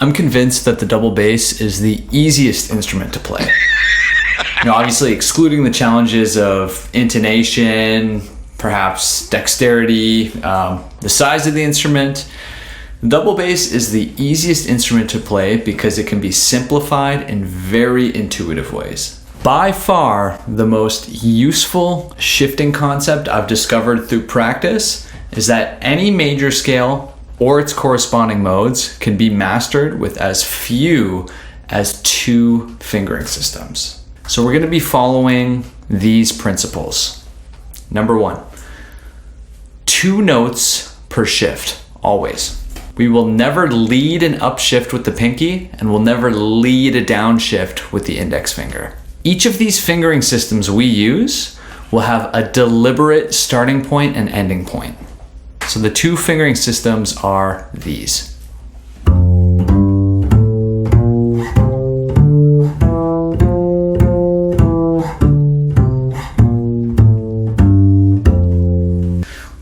I'm convinced that the double bass is the easiest instrument to play. Obviously excluding the challenges of intonation, perhaps dexterity, the size of the instrument. The double bass is the easiest instrument to play because it can be simplified in very intuitive ways. By far, the most useful shifting concept I've discovered through practice is that any major scale or its corresponding modes can be mastered with as few as 2 fingering systems. So we're going to be following these principles. Number 1, 2 notes per shift, always. We will never lead an upshift with the pinky, and we'll never lead a downshift with the index finger. Each of these fingering systems we use will have a deliberate starting point and ending point. So the 2 fingering systems are these.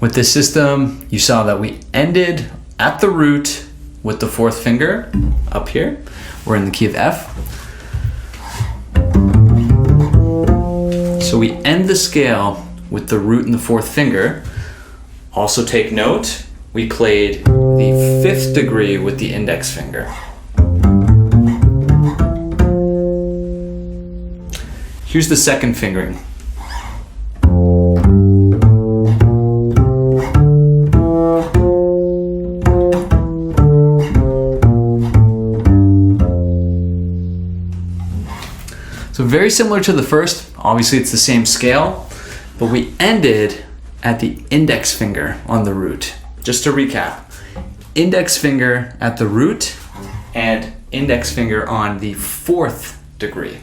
With this system, you saw that we ended at the root with the 4th finger up here. We're in the key of F. So we end the scale with the root and the 4th finger. Also take note, we played the 5th degree with the index finger. Here's the 2nd fingering. So very similar to the first, obviously it's the same scale, but we ended at the index finger on the root. Just to recap, index finger at the root and index finger on the 4th degree.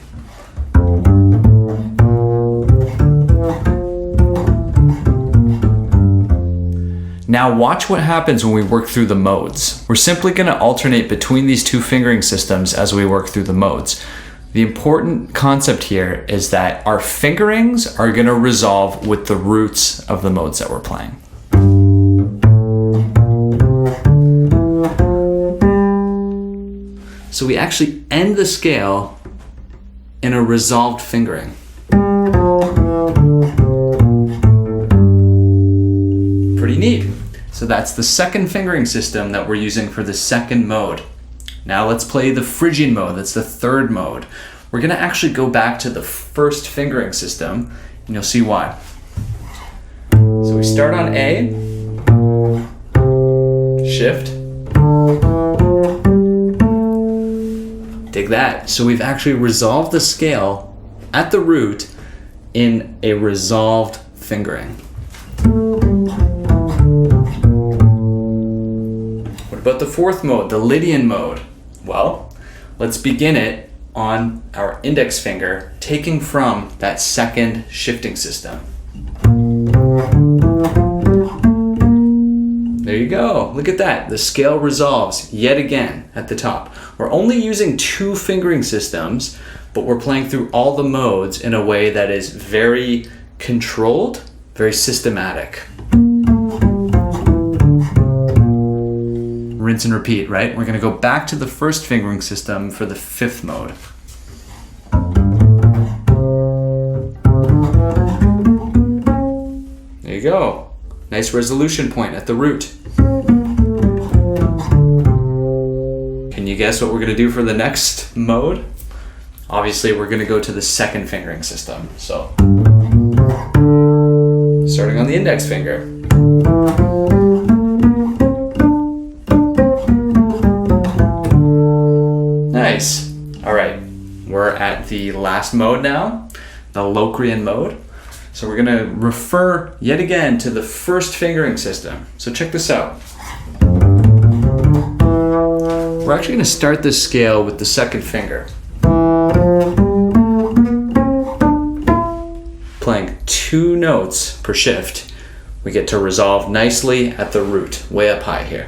Now watch what happens when we work through the modes. We're simply going to alternate between these 2 fingering systems as we work through the modes. The important concept here is that our fingerings are going to resolve with the roots of the modes that we're playing. So we actually end the scale in a resolved fingering. Pretty neat. So that's the 2nd fingering system that we're using for the 2nd mode. Now let's play the Phrygian mode, that's the 3rd mode. We're gonna actually go back to the 1st fingering system, and you'll see why. So we start on A, shift, dig that. So we've actually resolved the scale at the root in a resolved fingering. What about the 4th mode, the Lydian mode? Well, let's begin it on our index finger, taking from that 2nd shifting system. There you go, look at that. The scale resolves yet again at the top. We're only using 2 fingering systems, but we're playing through all the modes in a way that is very controlled, very systematic. Rinse and repeat, right? We're going to go back to the 1st fingering system for the 5th mode. There you go. Nice resolution point at the root. Can you guess what we're going to do for the next mode? Obviously, we're going to go to the 2nd fingering system. So, starting on the index finger. Nice. All right, we're at the last mode now, the Locrian mode. So we're gonna refer yet again to the 1st fingering system. So check this out. We're actually gonna start this scale with the 2nd finger. Playing 2 notes per shift. We get to resolve nicely at the root, way up high here.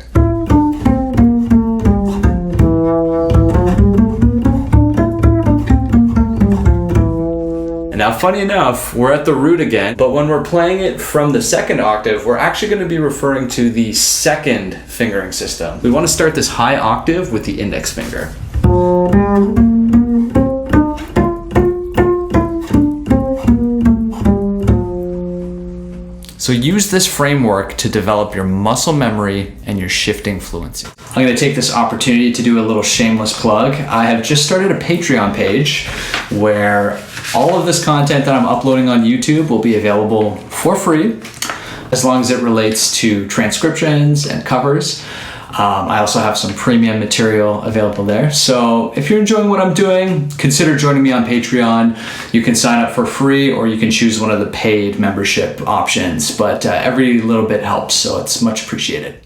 And now Funny enough, we're at the root again, but when we're playing it from the second octave, we're actually going to be referring to the second fingering system. We want to start this high octave with the index finger. So use this framework to develop your muscle memory and your shifting fluency. I'm going to take this opportunity to do a little shameless plug. I have just started a Patreon page where all of this content that I'm uploading on YouTube will be available for free, as long as it relates to transcriptions and covers. I also have some premium material available there. So if you're enjoying what I'm doing, consider joining me on Patreon. You can sign up for free, or you can choose one of the paid membership options, but every little bit helps, so it's much appreciated.